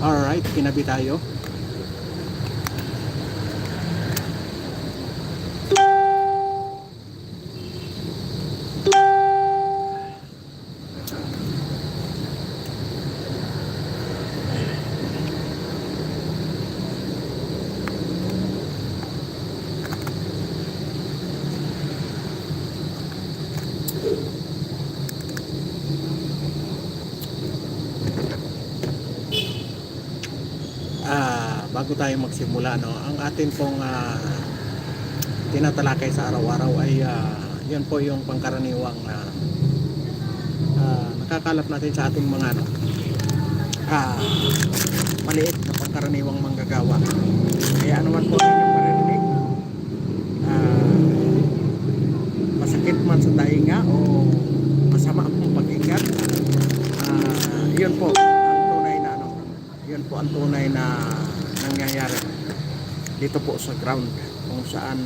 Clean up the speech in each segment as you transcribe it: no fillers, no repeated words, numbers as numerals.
Alright, kinabi tayo. Bago tayo magsimula, no, ang atin pong tinatalakay sa araw-araw ay yan po yung pangkaraniwang nakakalap natin sa ating mga maliit na pangkaraniwang manggagawa. Kaya ano man po inyong marinig, masakit man sa tainga o masama ang pakinggan, yun po ang tunay na yun po ang tunay na nangyayari dito po sa ground, kung saan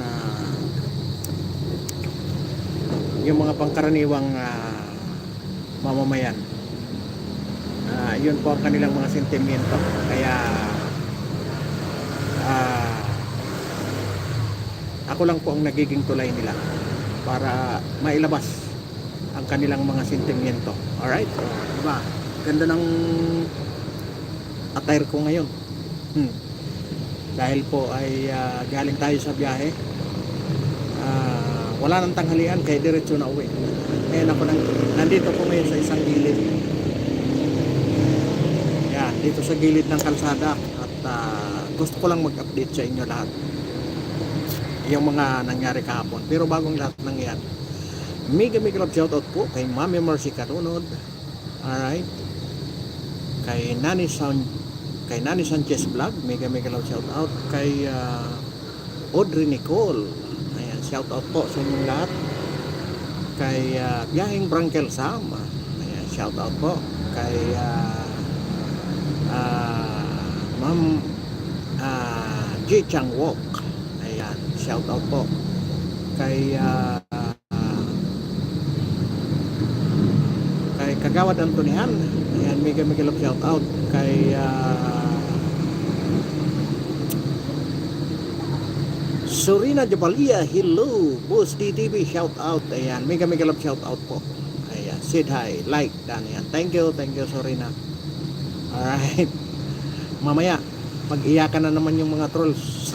yung mga pangkaraniwang mamamayan, yun po ang kanilang mga sentimiento. Kaya ako lang po ang nagiging tulay nila para mailabas ang kanilang mga sentimiento. Alright, diba? Ganda ng attire ko ngayon. Dahil po ay galing tayo sa biyahe, wala nang tanghalian kaya diretso na uwi. Ngayon ako nandito po ngayon sa isang gilid, yan, dito sa gilid ng kalsada, at gusto ko lang mag-update sa inyo lahat yung mga nangyari kahapon. Pero bagong lahat ng yan, mega love shoutout po kay Mami Mercy Carunod, alright, kay Nani Sanchez Vlog, mega love shout out kay Audrey Nicole, ayan, shout out po sa inyong lahat. Kay Biyaheng Brankel Sam, ayan, shout out po kay Ma'am Ji Chang Wok, ayan, shout out po kay Kagawad Antonian, ayan, mega love shout out kay Sorina Jabalia, hello Boss DTV, shout out, ayan, mega love shout out po, ayan, said hi, like, dan, ayan, thank you Sorina. Alright, mamaya mag-iyakan na naman yung mga trolls.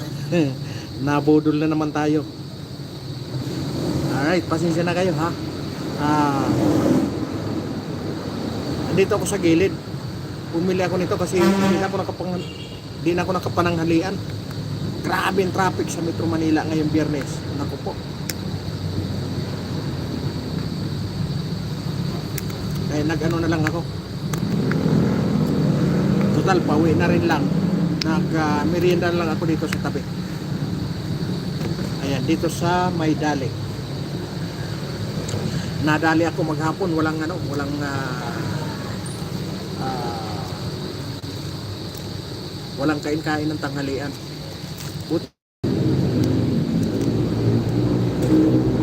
Nabudol na naman tayo. Alright, pasensya na kayo ha. Dito ako sa gilid. Pumili ako nito kasi di na ako nakapananghalian. Grabe yung traffic sa Metro Manila ngayong Biyernes. Naku po. Kaya nag-ano na lang ako. Total, pauwi na rin lang. Nag-merienda na lang ako dito sa tabi. Ayan, dito sa Maydali. Nadali ako maghapon, walang walang kain-kain ng tanghalian.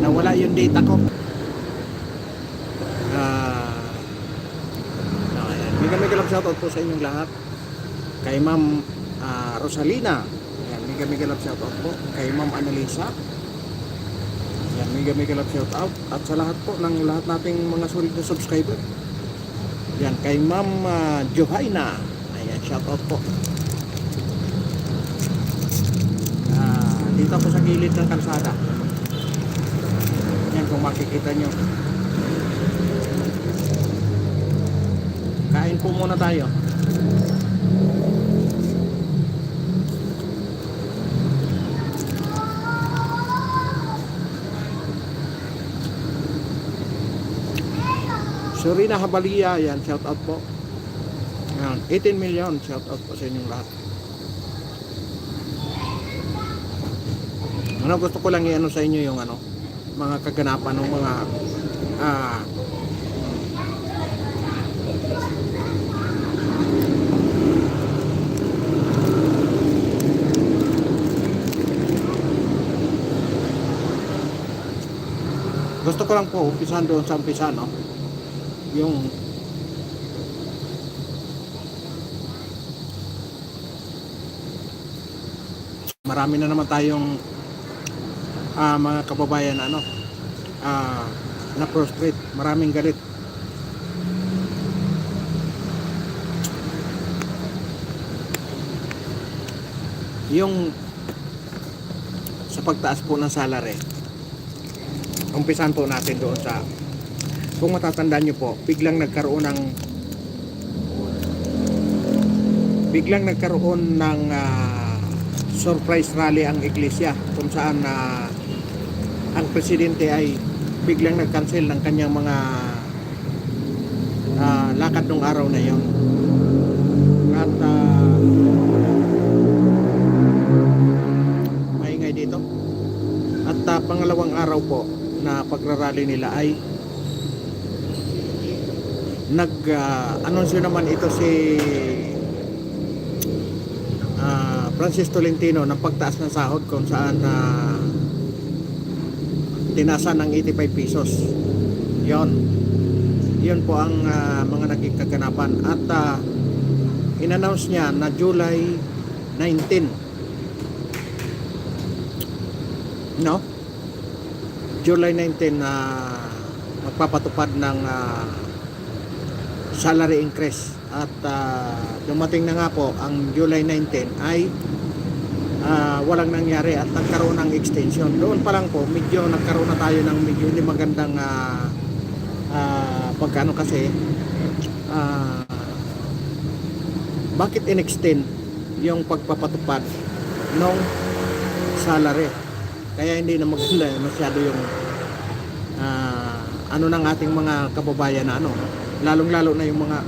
Nawala yung data ko. Ayan. Mega love shoutout po sa inyong lahat. Kay Ma'am Rosalina, ayan, mega love shoutout po. Kay Ma'am Annalisa, ayan, mega love shoutout. At sa lahat po ng lahat nating mga solid na subscriber. Ayan, kay Ma'am Johaina, ayan, shoutout po. Dito ako sa gilid ng kalsada. Yan, kung makikita nyo. Kain po muna tayo. Sorina Habalia, yan, shout out po. Yan, 18 million, shout out po sa inyong lahat. Ano, gusto ko lang i-ano sa inyo yung mga kaganapan ng mga gusto ko lang po umpisahan doon sa umpisa, no, yung marami na naman tayong mga kababayan na na prostrate, maraming galit. Yung sa pagtaas po ng salary, umpisan po natin doon sa, kung matatandaan nyo po, biglang nagkaroon ng surprise rally ang iglesia, kung saan ang presidente ay biglang nag-cancel ng kanyang mga lakad ng araw na yon. At maingay dito. At pangalawang araw po na pagrarally nila ay nag-anunsyo naman ito si Francis Tolentino ng pagtaas ng sahod, kung saan tinasan ng 85 pesos. Yun po ang mga naging kaganapan. At in-announce niya na July 19, no? July 19 na magpapatupad ng salary increase. At dumating na nga po ang July 19 ay walang nangyari at nagkaroon ng extension. Doon pa lang po medyo nagkaroon na tayo ng medyo hindi magandang pagkano, kasi bakit in-extend yung pagpapatupad ng salary? Kaya hindi na maganda masyado yung ng ating mga kababayan na lalong-lalo na yung mga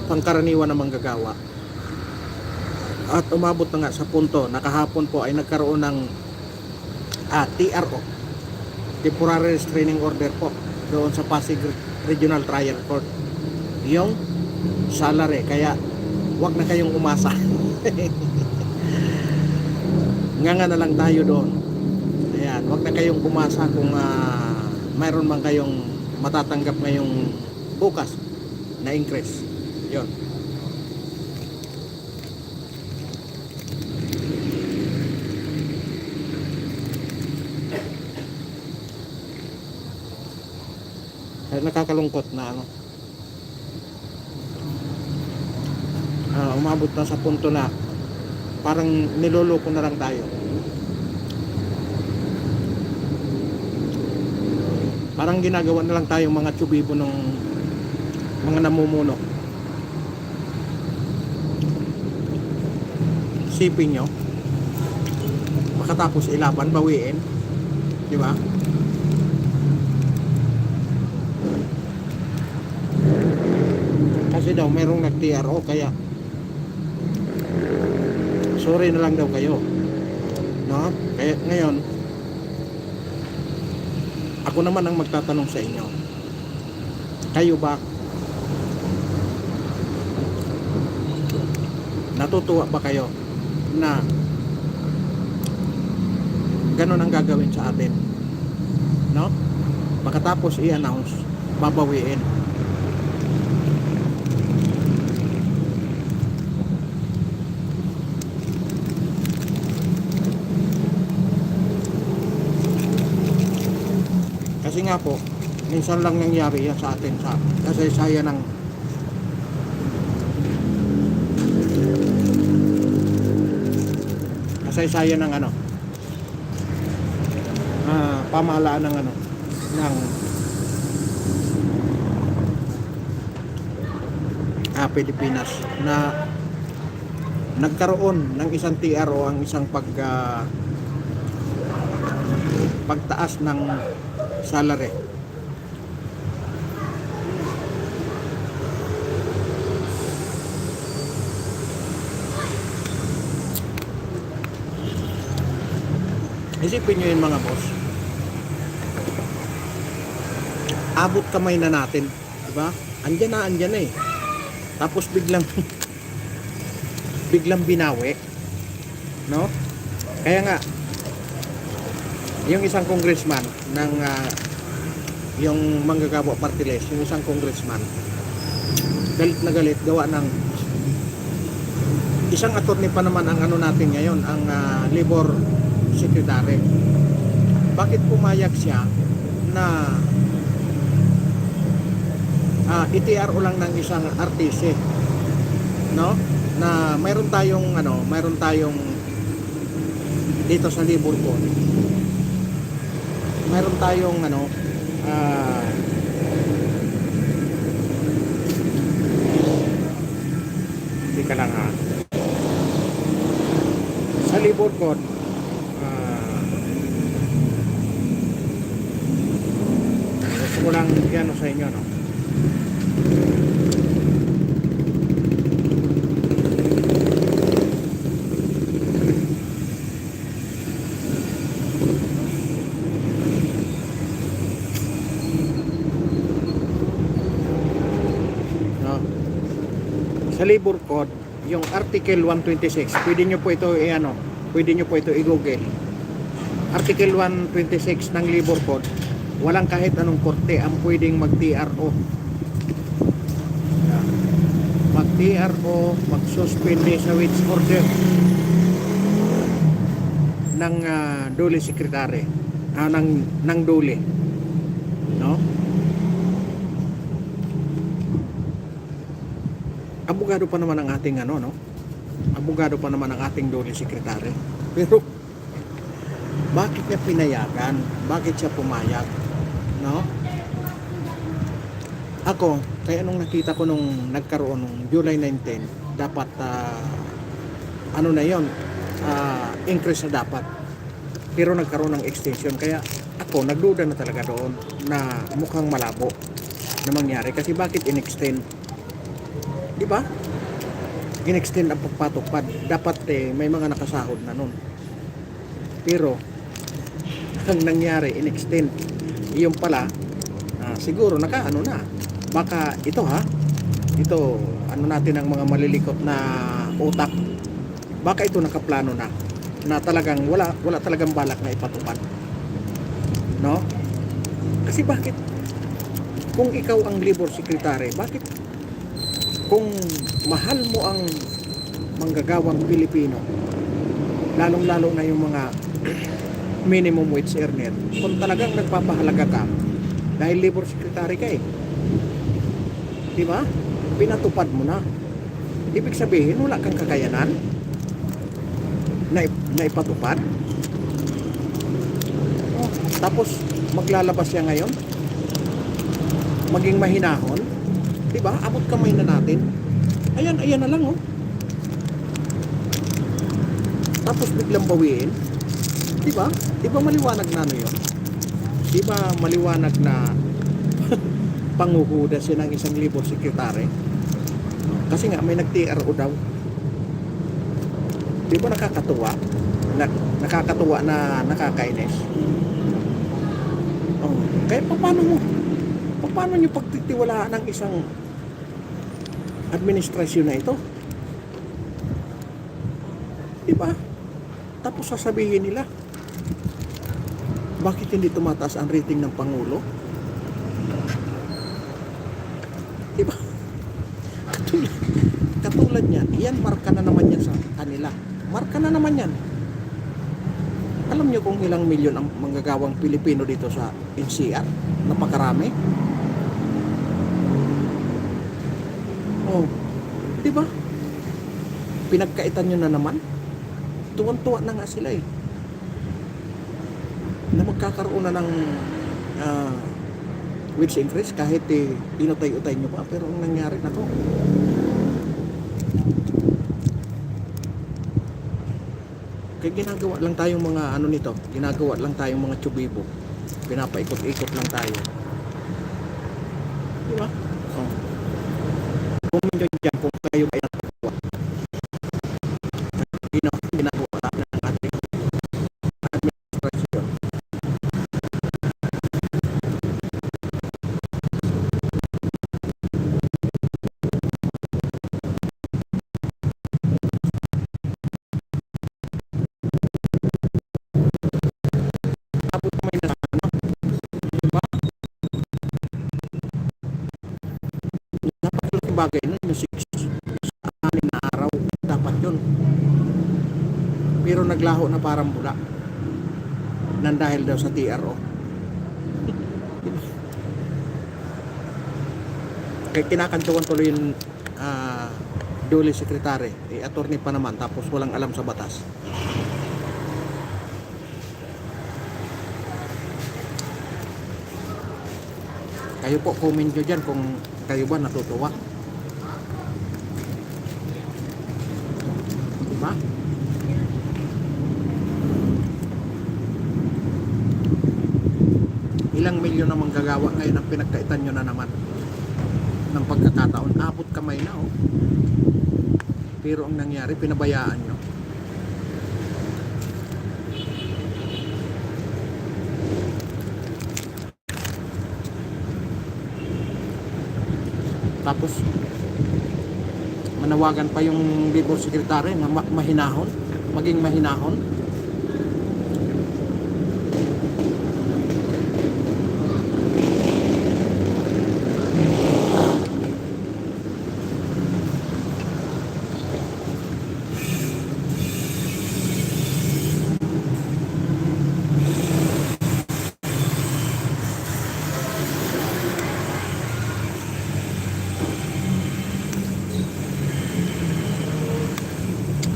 pangkaraniwan na manggagawa. At umabot na nga sa punto na kahapon po ay nagkaroon ng TRO, Temporary Restraining Order po, doon sa Pasig Regional Trial Court, yung salary. Kaya wag na kayong umasa. Nga na lang tayo doon. Ayan, wag na kayong umasa kung mayroon man kayong matatanggap ngayong bukas na increase. Yun. Kaya nakakalungkot na umabot na sa punto na parang niloloko na lang tayo. Parang ginagawa na lang tayong mga tsubibo ng mga namumuno. Sipin nyo, makatapos ilaban, bawiin, di ba? Kasi daw merong nag-TRO, kaya sorry na lang daw kayo, no? Kaya ngayon ako naman ang magtatanong sa inyo, kayo ba natutuwa ba kayo na ganun ang gagawin sa atin, no? Pagkatapos i-announce, babawiin. Kasi nga po, minsan lang nangyari yan sa atin sa kasaysayan ng pamahalaan ng Pilipinas, na nagkaroon ng isang TRO, ang isang pagtaas ng salary. Isipin nyo yun, mga boss. Abot kamay na natin, diba? Andyan na eh. Tapos biglang binawi, no? Kaya nga yung isang congressman ng yung manggagawa party list, yung isang congressman galit na galit gawa ng isang attorney pa naman ang ano natin ngayon, ang labor secretary. Bakit pumayag siya na ITRO lang ng isang RTC, no? Na mayroon tayong dito sa labor code. Mayroon tayong hindi ka lang sa labor code, gusto ko lang yan sa inyo, no? No? Sa labor code, yung article 126, pwede nyo po ito i-google. Article 126 ng labor code, walang kahit anong korte ang pwedeng mag-TRO. Mag-TRO, mag-suspende sa wage order ng dole secretary, ng dole, no? Abogado pa naman ang ating no? Abogado pa naman ang ating dole secretary. Pero bakit niya pinayagan? Bakit siya pumayag? No? Ako, kaya nung nakita ko nung nagkaroon nung July 19, dapat ano na yon, increase na dapat. Pero nagkaroon ng extension, kaya ako nagduda na talaga doon na mukhang malabo na mangyari. Kasi bakit in-extend? Di ba? In-extend ang pagpatupad. Dapat may mga nakasahod na nun. Pero ang nangyari, in-extend. Iyon pala, siguro nakaano na. Baka ito natin ang mga malilikot na utak. Baka ito nakaplano na talagang wala talagang balak na ipatupad. No? Kasi bakit? Kung ikaw ang labor secretary, bakit kung mahal mo ang manggagawang Pilipino, lalong-lalo na yung mga minimum wage earner, kung talagang nagpapahalaga ka dahil labor secretary ka di ba? Pinatupad mo na. Ibig sabihin, wala kang kakayanan na ipatupad. Tapos maglalabas siya ngayon, maging mahinahon, di ba? Abot kamay na natin. Ayan na lang Tapos biglang bawiin. Di ba? Di ba maliwanag na yun? Di ba maliwanag na panguhuda siya ng isang labor secretary? Kasi nga may nag-TRO daw. Di ba nakakatuwa? Nakakatuwa na nakakainis. Kaya paano nyo pagtitiwalaan ng isang administrasyon na ito? Diba? Tapos sasabihin nila, bakit hindi tumataas ang rating ng Pangulo? Diba? Katulad yan, marka na naman yan sa kanila. Marka na naman yan. Alam nyo kung ilang milyon ang manggagawang Pilipino dito sa NCR? Napakarami. Diba? Pinagkaitan nyo na naman. Tuwan-tuwa na nga sila na magkakaroon na ng wage increase kahit inutay-utay nyo pa. Pero ang nangyari na to, kaya ginagawa lang tayong mga ginagawa lang tayong mga tsubibo. Pinapaikot-ikot lang tayo. Diba? Kung nyo dyan, kung kayo ay natuwa, ginagawa natin ng ating administrasyon. Abot may na, diba? Napakalaking bagay na yung 6 na araw. Dapat dun. Pero naglaho na parang bula. Nang dahil daw sa TRO. Kaya kinakantuan tuloy yung Dole Secretary. Attorney pa naman, tapos walang alam sa batas. Kayo po, comment nyo dyan kung kayo ba natutuwa. Diba? Ilang milyon namang gagawa ngayon ang pinagkaitan nyo na naman ng pagkakataon. Abot kamay na, oh. Pero ang nangyari, pinabayaan nyo. Tapos manawagan pa yung Labor Secretary na mahinahon, maging mahinahon.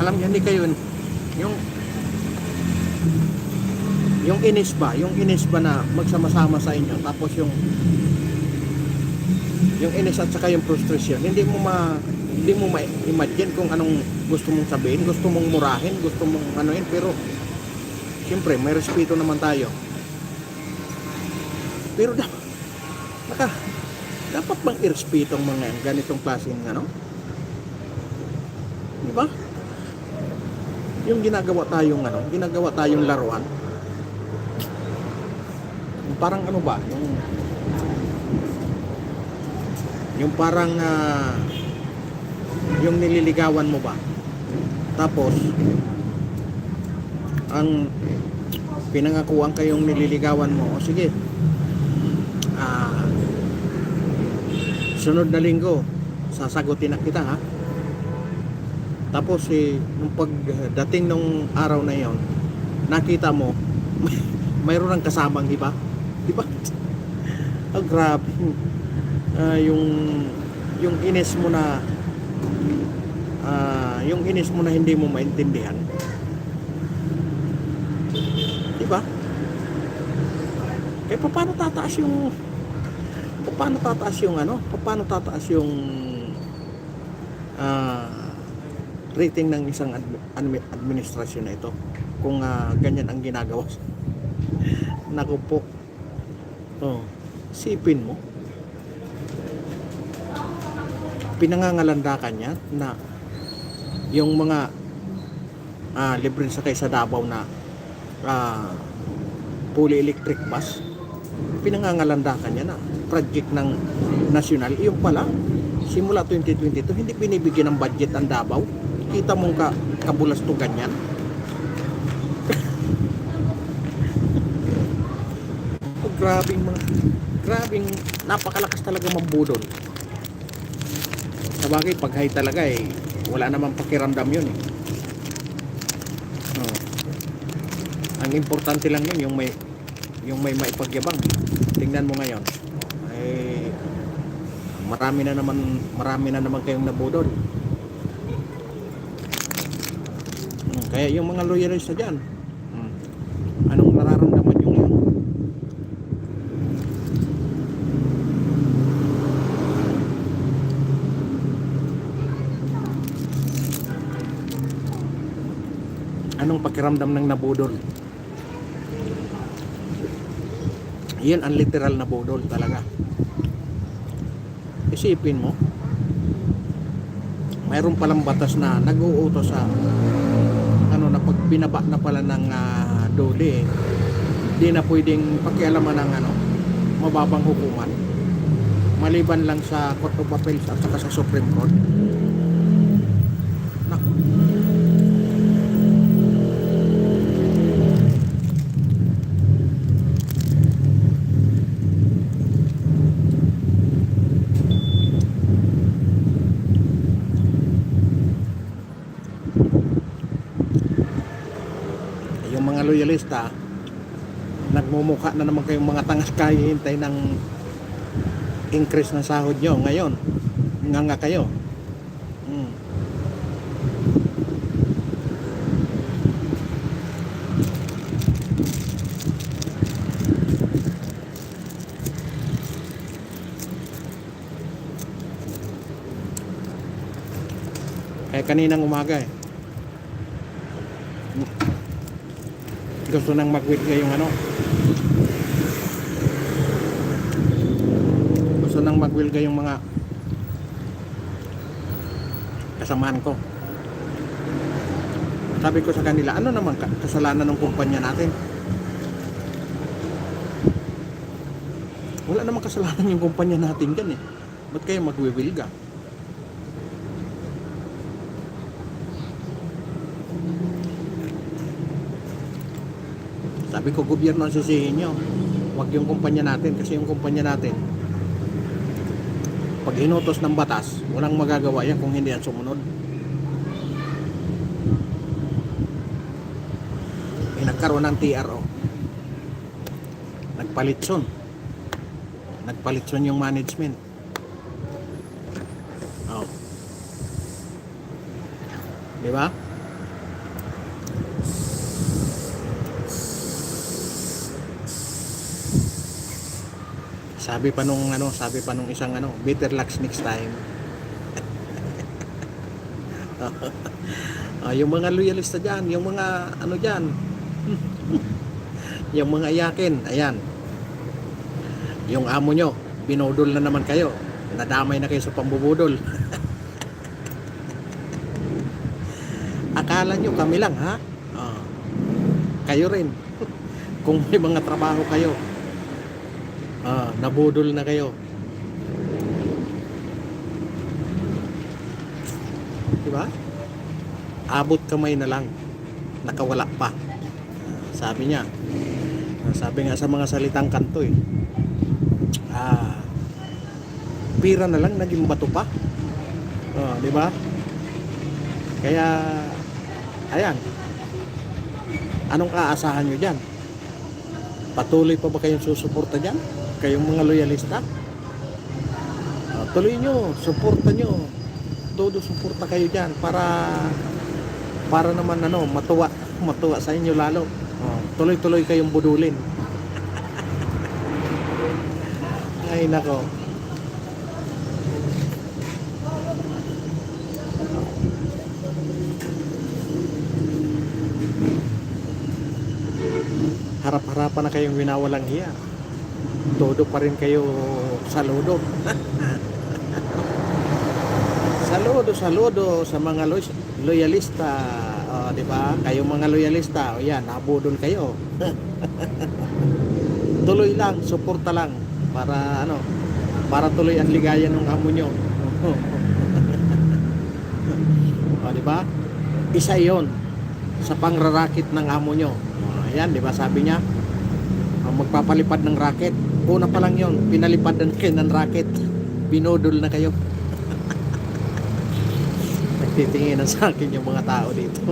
Alam niyo, hindi kayo yung inis ba na magsama-sama sa inyo, tapos yung inis at saka yung frustration, hindi mo ma-imagine kung anong gusto mong sabihin, gusto mong murahin, gusto mong anuin, pero siyempre may respeto naman tayo. Pero dapat bang irespeto ang mga ganitong klaseng di ba? Yung ginagawa tayong laruan, parang yung parang yung nililigawan mo ba, tapos ang pinangakuan kayong nililigawan mo, o sige, sunod na linggo sasagutin na kita, ha. Tapos nung pagdating nung araw na yon, nakita mo mayroon ng kasamang iba, di ba? Grabe. Yung inis mo na hindi mo maintindihan, di ba? Kaya paano tataas yung rating ng isang administrasyon na ito kung ganyan ang ginagawa. Naku po. Sipin mo, pinangangalandakan niya na yung mga libre sakay sa Davao na fully electric bus, pinangangalandakan niya na project ng national. Yung pala, simula 2022 hindi binibigyan ng budget ang Davao. Kita mong kabulastugan yan. Grabing napakalakas talaga mambudol. Sabagay, pag high talaga wala namang pakiramdam yun . Ang importante lang yun, yung may maipagyabang. Tingnan mo ngayon, marami na naman kayong nabudol. Kaya yung mga loyalista dyan, anong nararamdaman nyo ngayon? Anong pakiramdam ng nabudol? Yan ang literal na budol talaga. Isipin mo, mayroon palang batas na nag-uutos sa na pag binaba na pala ng Dole, di na pwedeng pakialaman ng mababang hukuman, maliban lang sa Court of Appeals at saka sa Supreme Court. loyalista, nagmumukha na naman kayong mga tangas kahihintay ng increase ng sahod nyo ngayon. Nga kayo. Hmm. Kaya kaninang umaga gusto nang mag-withdraw yung gusto nang mag-withdraw yung mga kasamahan ko. Sabi ko sa kanila, ano naman kasalanan ng kumpanya natin? Wala namang kasalanan yung kumpanya natin dyan Ba't kayo mag-withdraw? Sabi ko, gobyerno ang sisihin nyo, wag yung kumpanya natin, kasi yung kumpanya natin pag inutos ng batas, walang magagawa yan kung hindi yan sumunod. Nagkaroon ng TRO, nagpalitson yung management. Di ba? Sabi pa nung isang better luck next time. Yung mga loyalista diyan, yung mga diyan. Yung mga yakin, ayan. Yung amo nyo, binudol na naman kayo. Nadamay na kayo sa pambubudol. Akala nyo kami lang, ha? Kayo rin. Kung may mga trabaho kayo, nabudol na kayo. Diba? Abot kamay na lang, nakawala pa. Sabi niya, sabi nga sa mga salitang kanto pira na lang naging bato pa. Diba? Kaya ayan, anong aasahan nyo dyan? Patuloy pa ba kayong susuporta dyan? Kayong mga loyalista? Tuloy nyo, suporta nyo. Todo suporta kayo dyan para naman matuwa sa inyo lalo. Tuloy-tuloy kayong budulin. Ay nako. Harap-harapan na kayong winawalang hiya. Todo pa rin kayo saludo. Saludo sa mga loyalista. Di ba? Kayong mga loyalista, yan, nabudol kayo. Tuloy lang, suporta lang para tuloy ang ligaya ng amo nyo. Di ba? Isa 'yon sa pangrarakit ng amo nyo. Ayan, di ba sabi niya, magpapalipad ng racket. Una pa lang yon, pinalipad kayo ng racket. Binodol na kayo. Nagtitinginan sa akin yung mga tao dito.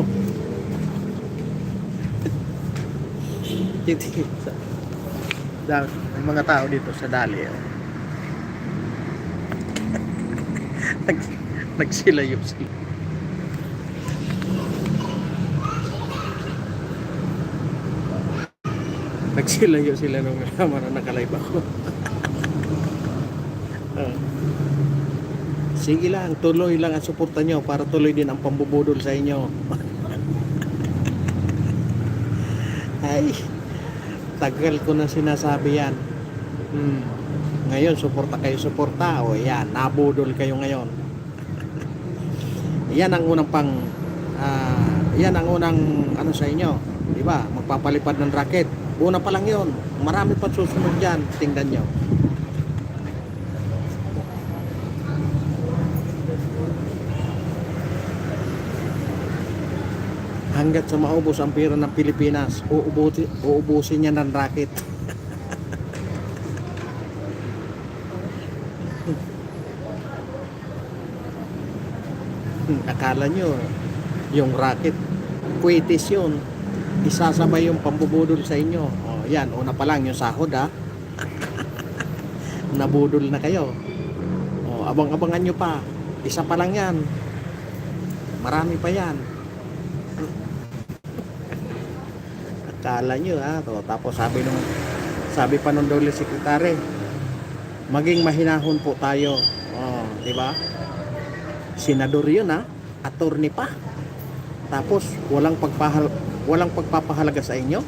Titingin ang mga tao dito sa Dali. Nagsilayo sila. Nagsilayo sila nung nalaman na nakalive ako. Sige lang, tuloy lang ang suporta nyo para tuloy din ang pambubudol sa inyo. Ay, tagal ko na sinasabi yan. Ngayon, suporta kayo, suporta. O yan, nabudol kayo ngayon. Yan ang unang sa inyo. Diba? Magpapalipad ng racket. Una pa lang yun. Marami pa susunod dyan. Tingnan nyo. Hanggat sa maubos ang pera ng Pilipinas, uubusin niya ng racket. Akala nyo, yung racket, kwitis yun. isasabay yung pambubudol sa inyo. O, yan, una pa lang yung sahod ha. Nabudol na kayo. O, abang-abangan nyo pa. Isa pa lang yan. Marami pa yan. Akala nyo ha. O, tapos sabi pa nung Dole Secretary, maging mahinahon po tayo. O, di ba? Senador yun ha. Attorney pa. Tapos walang pagpapahalaga sa inyo.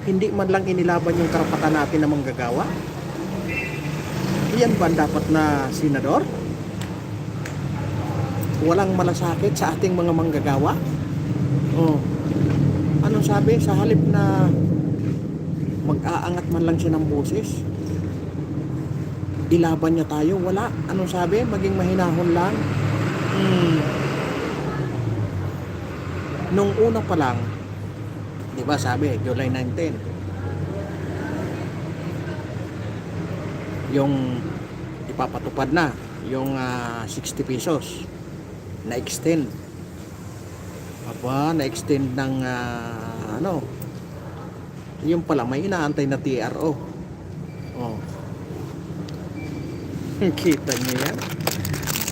Hindi man lang inilaban yung karapatan natin na manggagawa. Iyan ba dapat na senador? Walang malasakit sa ating mga manggagawa? Oh. Anong sabi? Sa halip na mag-aangat man lang siya ng boses, ilaban niya tayo? Wala. Anong sabi? Maging mahinahon lang. Nung una pa lang, di ba sabi, July 19, yung ipapatupad na yung 60 pesos na-extend. Na-extend ng yung pala may inaantay na TRO. Oh. Kita niyo yan?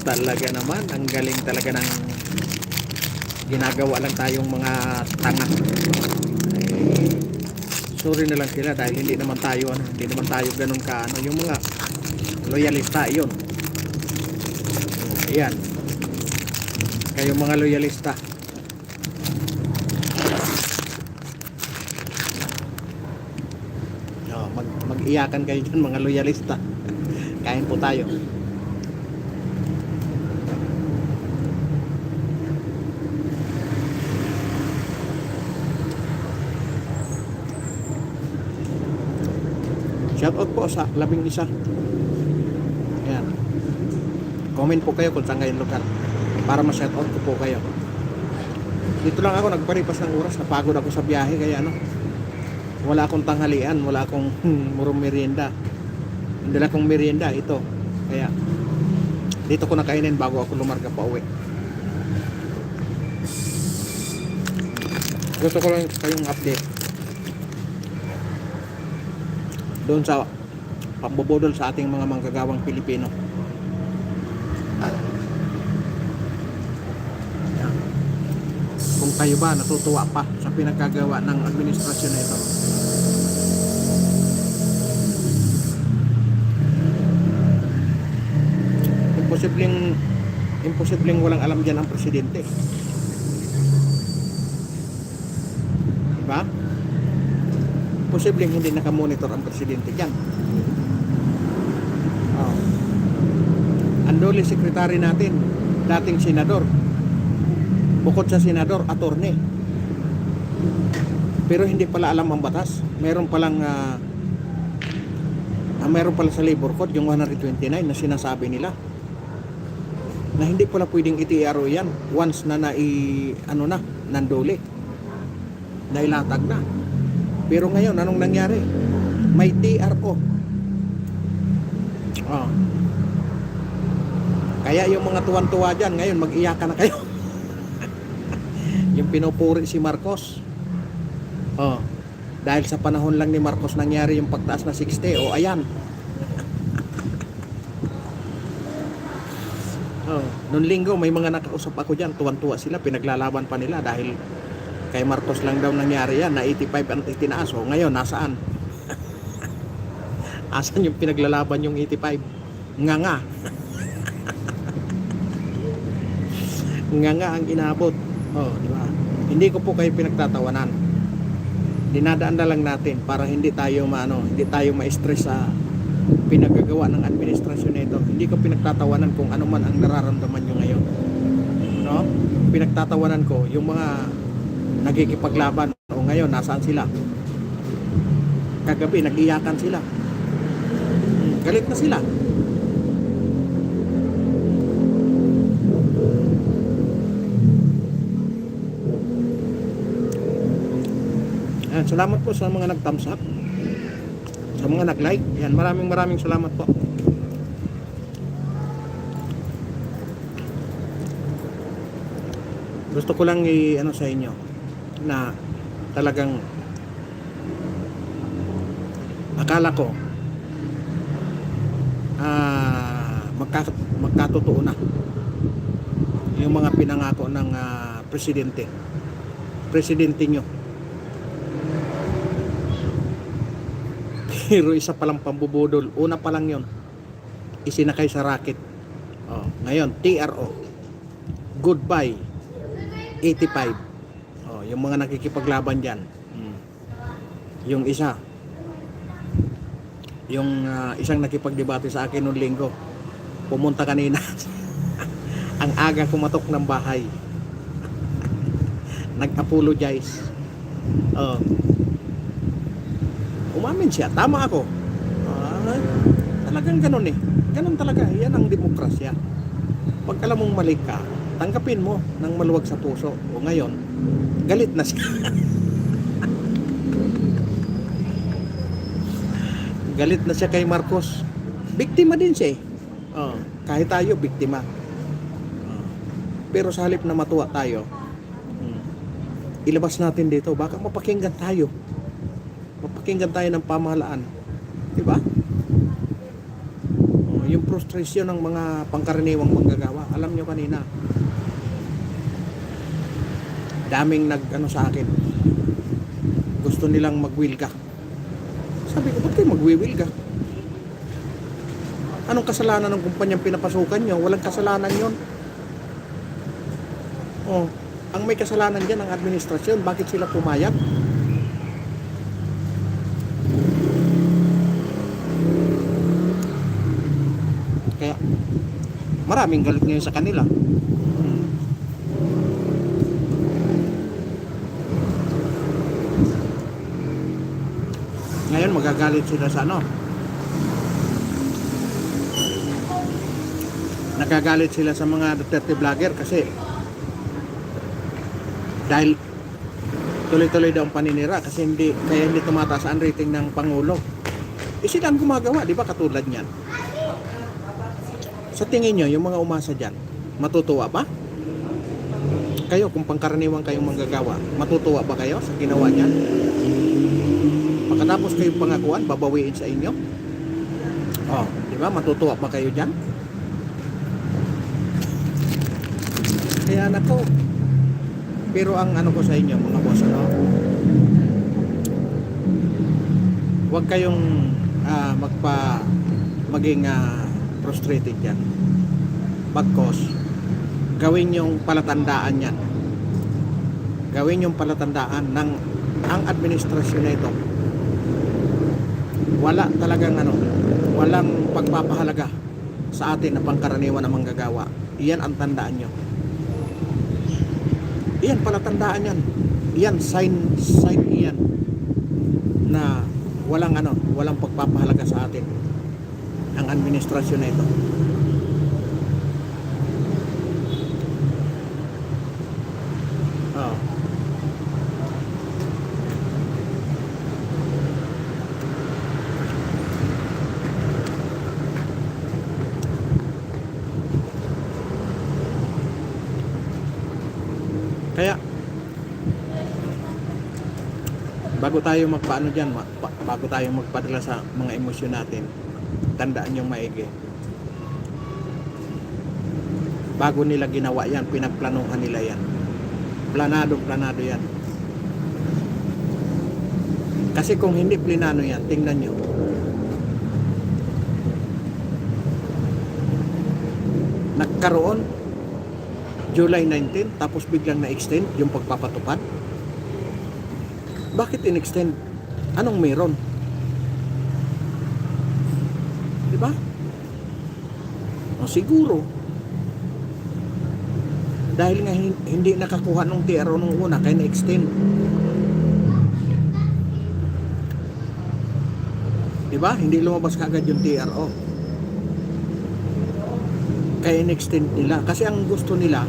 Talaga naman, ang galing talaga ng ginagawa lang tayong mga tanga. Sorry na lang sila dahil hindi naman tayo ganun ka yung mga loyalista yun. Ayan. Kayong mga loyalista. Mag-iyakan kayo dyan mga loyalista. Kain po tayo. Shoutout po sa 11. Ayan. Comment po kayo kung saan kayong lugar para ma-shoutout ko po kayo. Dito lang ako nagparipas ng oras. Napagod ako sa biyahe kaya wala akong tanghalian, wala akong murong merienda. Hindi lang akong merienda ito. Kaya dito ko nakainin bago ako lumarga pa uwi. Gusto ko lang kayong update doon sa pambubudol sa ating mga manggagawang Pilipino. Kung kayo ba natutuwa pa sa pinagkagawa ng administrasyon na ito. Imposibleng walang alam dyan ang presidente. Diba? Posibleng hindi nakamonitor ang presidente dyan. Ang Dole Secretary natin, dating senador. Bukod sa senador, attorney. Pero hindi pala alam ang batas. Meron pala sa labor code yung 129 na sinasabi nila na hindi pala pwedeng i-TRO yan once na nandole, nailatag na. Pero ngayon, anong nangyari? May TRO. Kaya yung mga tuwan-tuwa dyan, ngayon mag-iyakan na kayo. Yung pinupuri si Marcos. Dahil sa panahon lang ni Marcos nangyari yung pagtaas na 60. Ayan. Noong linggo may mga nakausap ako dyan, tuwan-tuwa sila, pinaglalaban pa nila dahil kay Marcos lang daw nangyari yan, na 85 ang itinaas. Ngayon, nasaan? Asan yung pinaglalaban yung 85? Nga. Nga ang inabot. Di ba? Hindi ko po kayo pinagtatawanan. Dinadaan na lang natin para hindi tayo ma-stress sa pinagagawa ng administrasyon nito. Hindi ko pinagtatawanan kung ano man ang nararamdaman nyo ngayon. No? Pinagtatawanan ko yung mga nagkikipaglaban. Ngayon, nasaan sila? Kagabi, nag-iyakan sila. Galit na sila. Ayan, salamat po sa mga nag-thumbs up, sa mga nag-like. Yan, maraming salamat po. Gusto ko lang sa inyo na talagang akala ko magkatotoo na yung mga pinangako ng presidente nyo. Pero isa palang pambubudol, una pa lang yon, isinakay sa racket. Ngayon TRO, goodbye 85. Yung mga nakikipaglaban dyan, yung isa, yung isang nakipagdebate sa akin noong linggo, pumunta kanina ang aga kumatok ng bahay, nag-apologize. Umamin siya, tama ako. Talagang ganun eh, ganun talaga, yan ang demokrasya. Pag alam mong mali ka, tanggapin mo ng maluwag sa puso. O ngayon, galit na siya. Galit na siya kay Marcos. Biktima din siya eh. Kahit tayo, biktima. Pero sa halip na matuwa tayo, ilabas natin dito, baka mapakinggan tayo. Mapakinggan tayo ng pamahalaan. Diba? Yung frustration ng mga pangkaraniwang manggagawa. Alam nyo kanina, daming nag-ano sa akin, gusto nilang magwilga. Sabi ko, ba't kayo magwiwilga? Anong kasalanan ng kumpanyang pinapasukan nyo? Walang kasalanan yon. Ang may kasalanan dyan ang administrasyon. Bakit sila pumayag? Kaya maraming galit ngayon sa kanila. Ngayon magagalit sila sa ano? Nagagalit sila sa mga Duterte vlogger kasi dahil tuloy-tuloy daw ang paninira kasi hindi tumataas ang rating ng Pangulo. Sila ang gumagawa, di ba, katulad niyan? Sa tingin nyo, yung mga umasa dyan, matutuwa ba? Kayo, kung pangkaraniwan kayong manggagawa, matutuwa ba kayo sa ginawa niyan? Pagkatapos kayong pangakuan, babawiin sa inyo? Di ba, matutuwa ba kayo dyan? Kaya nako. Pero ang ano ko sa inyo, mga boss, huwag kayong maging frustrated yan. Bagkos, gawin yung palatandaan yan. Gawin yung palatandaan ng ang administrasyon na ito. Wala talagang walang pagpapahalaga sa atin na pangkaraniwan na manggagawa. Iyan ang tandaan nyo. Iyan, palatandaan yan. Iyan, sign iyan na walang pagpapahalaga sa atin ang administrasyon na ito. Kaya bago tayo magpaano dyan, bago tayo magpadala sa mga emosyon natin, tandaan yung maigi. Bago nila ginawa yan, pinagplanuhan nila yan. Planado yan. Kasi kung hindi plinano yan, tingnan nyo. Nagkaroon July 19, tapos biglang na-extend yung pagpapatupad. Bakit in-extend? Anong meron? Diba? Siguro dahil nga hindi nakakuha ng TRO nung una, kaya na-extend. Diba? Hindi lumabas kaagad yung TRO, kaya in-extend nila. Kasi ang gusto nila,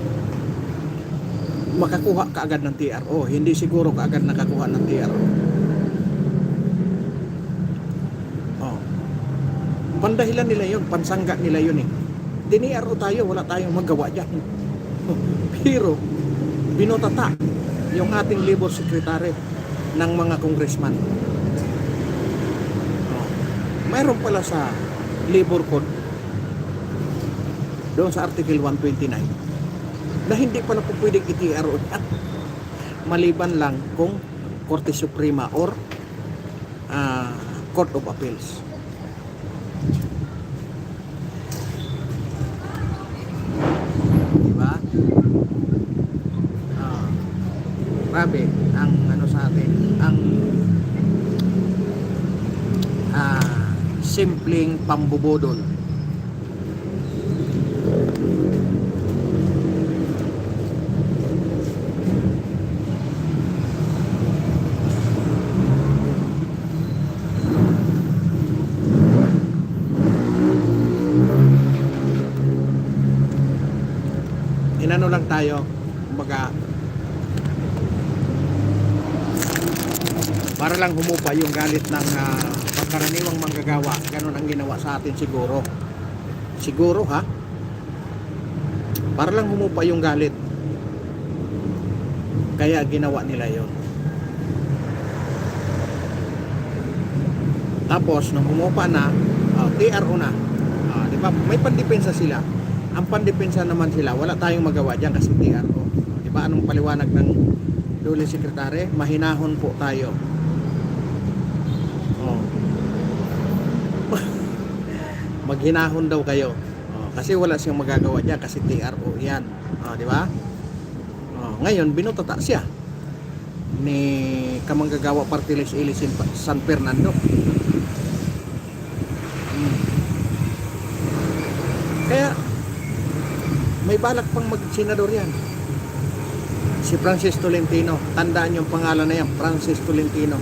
makakuha kaagad ng TRO. Hindi siguro kaagad nakakuha ng TRO. Pandahilan nila yun, pansangga nila yun eh. Diniyaro tayo, wala tayong magawa dyan. Pero binotata yung ating labor secretary ng mga congressman. Oh. Mayroon pala sa labor code doon sa Article 129 na hindi pala po pwedeng i-TRO at maliban lang kung Korte Suprema or Court of Appeals. Diba? Grabe ang ano sa atin, ang simpleng pambubudol. Inano lang tayo, kumbaga para lang humupa yung galit ng pagkaraniwang manggagawa. Ganun ang ginawa sa atin siguro. Siguro ha? Para lang humupa yung galit. Kaya ginawa nila yon. Tapos nung humupa na, TRO na. Di ba? May pandepensa sila. Ang pandepensa naman sila, wala tayong magawa diyan kasi TRO. Di ba? Anong paliwanag ng Dole Secretary? Mahinahon po tayo. Maghinahon daw kayo. Kasi wala siyang magagawa diyan kasi TRO 'yan. Di ba? Ngayon binutata siya ni kamanggagawa Partiles Ilisin San Fernando. Kaya may balak pang mag-senador yan. Si Francis Tolentino. Tandaan yung pangalan na yan, Francis Tolentino.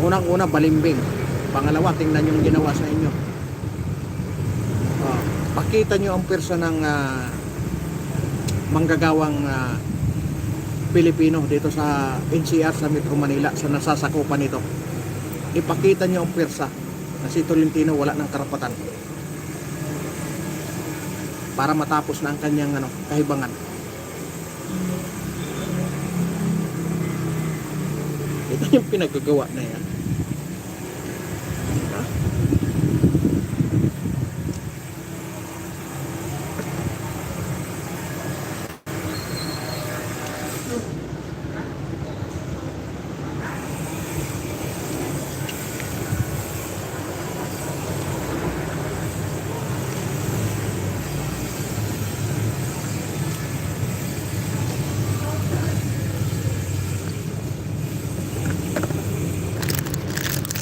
Unang-una, balimbing. Pangalawa, tingnan yung ginawa sa inyo. Pakita nyo ang persa ng manggagawang Pilipino dito sa NCR sa Metro Manila, sa nasasakupan nito. Ipakita nyo ang persa na si Tolentino wala ng karapatan para matapos na ang kanyang kahibangan. Ito yung pinagagawa na yan.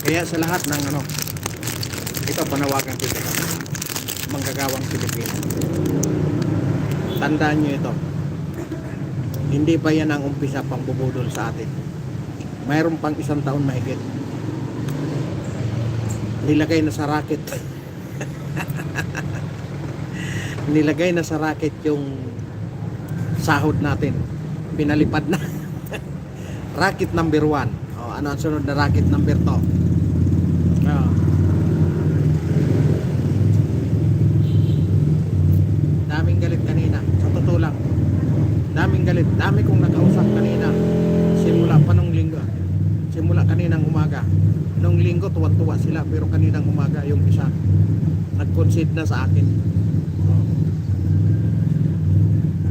Kaya sa lahat ng ito panawagan ko sa manggagawang Pilipino. Tandaan nyo ito. Hindi pa yan ang umpisa pambubudol sa atin. Mayroon pang 1 taon mahigit. Nilagay na sa racket. Nilagay na sa racket yung sahod natin. Pinalipad na. Racket number 1. Ano ang sunod na racket number 2? Daming galit kanina, sa totoo lang. Daming galit, dami kong nakausap kanina. Simula pa nung linggo. Simula kaninang umaga. Nung linggo tuwa-tuwa sila, pero kaninang umaga yung isa nag-concede na sa akin.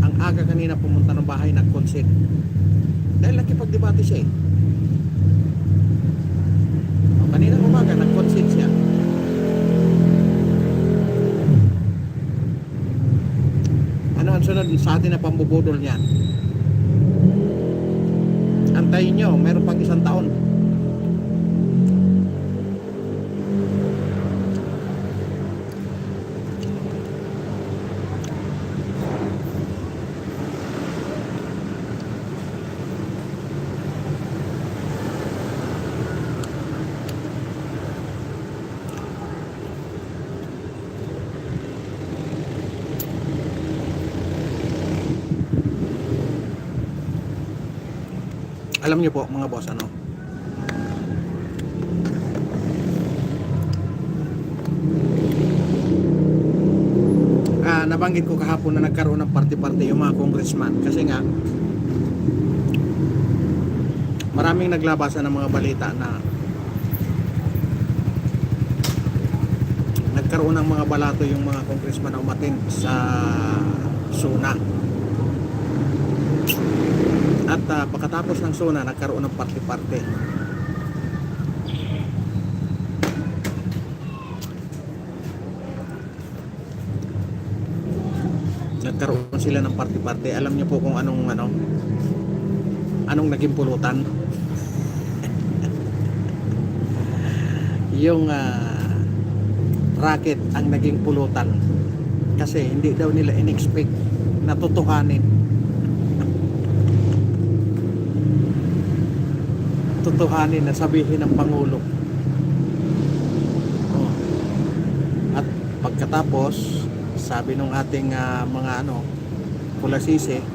Ang aga kanina pumunta ng bahay, nag-concede. Dahil nakipagdebate siya eh. Kaninang umaga nag-concede siya. Ano ang sunod sa atin na pambubudol niyan? Antayin nyo, meron pang 1 taon. Alam niyo po mga boss, nabanggit ko kahapon na nagkaroon ng party-party yung mga congressman kasi nga maraming naglabasan ng mga balita na nagkaroon ng mga balato yung mga congressman na umatin sa SONA. At pagkatapos ng SONA, nagkaroon ng parte-parte. Nagkaroon sila ng parte-parte. Alam niyo po kung anong naging pulutan. Yung racket ang naging pulutan. Kasi hindi daw nila in-expect na tutuhanin. Tutuhanin na sabihin ng Pangulo. Oh. At pagkatapos, sabi nung ating mga pulasise,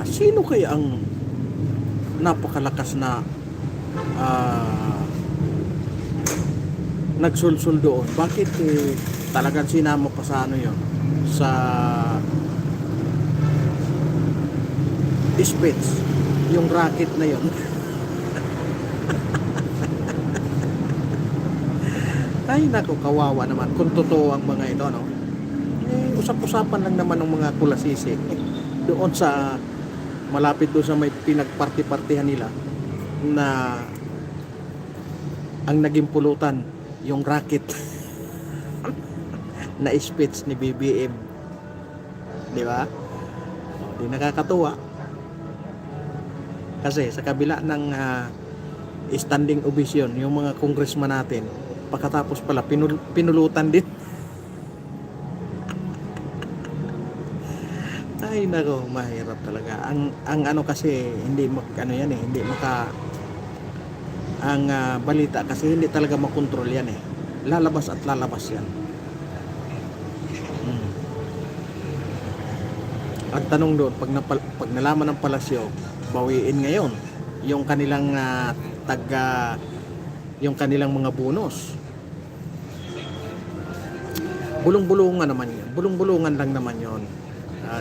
sino kaya ang napakalakas na nagsulsul doon? Bakit talagang sinama pa sa yun? Sa dispatch, yung racket na yun. Ay nako, kawawa naman kung totoo ang mga ito, no? Usap-usapan lang naman ng mga kulasisi doon sa malapit doon sa may pinagparti-partihan nila na ang naging pulutan yung racket na speech ni BBM, di ba? Di nakakatuwa kasi sa kabila ng standing ovation yung mga congressman natin, pagkatapos pala pinulutan din. Ay nako, mahirap talaga. Ang kasi hindi hindi maka ang balita kasi hindi talaga makontrol yan eh. Lalabas at lalabas yan. Ang tanong doon, pag nalaman ng palasyo, bawiin ngayon yung kanilang yung kanilang mga bonus. Bulong-bulungan naman yun. Bulong-bulungan lang naman yun.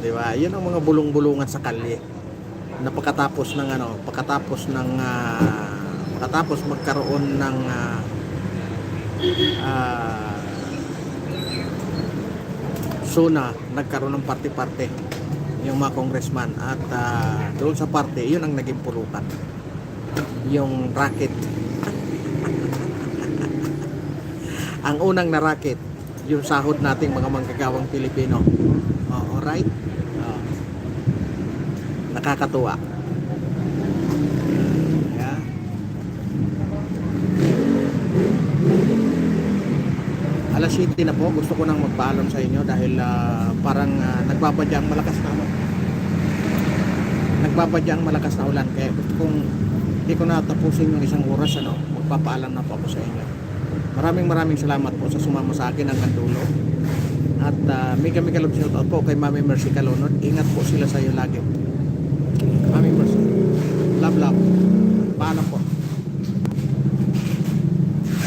Di ba? Yun ang mga bulong-bulungan sa kalye. Na pagkatapos magkaroon ng SONA, nagkaroon ng parte-parte yung mga congressman at doon sa parte, yun ang naging pulutan. Yung racket. Ang unang na racket, yung sahod nating mga manggagawang Pilipino. Oh, alright? Oh. Nakakatuwa. Yeah. Alas 7 na po, gusto ko nang magpaalam sa inyo dahil parang nagbabadyang malakas na nagbabadyang malakas na ulan, kaya gusto kong hindi ko natapusin yung isang oras, magpapaalam na po ako sa inyo. Maraming salamat po sa sumama sa akin hanggang dulo. At mega love shoutout po kay Mami Mercy Calonod. Ingat po sila sa iyo lagi. Mami Mercy, love. Paalam po.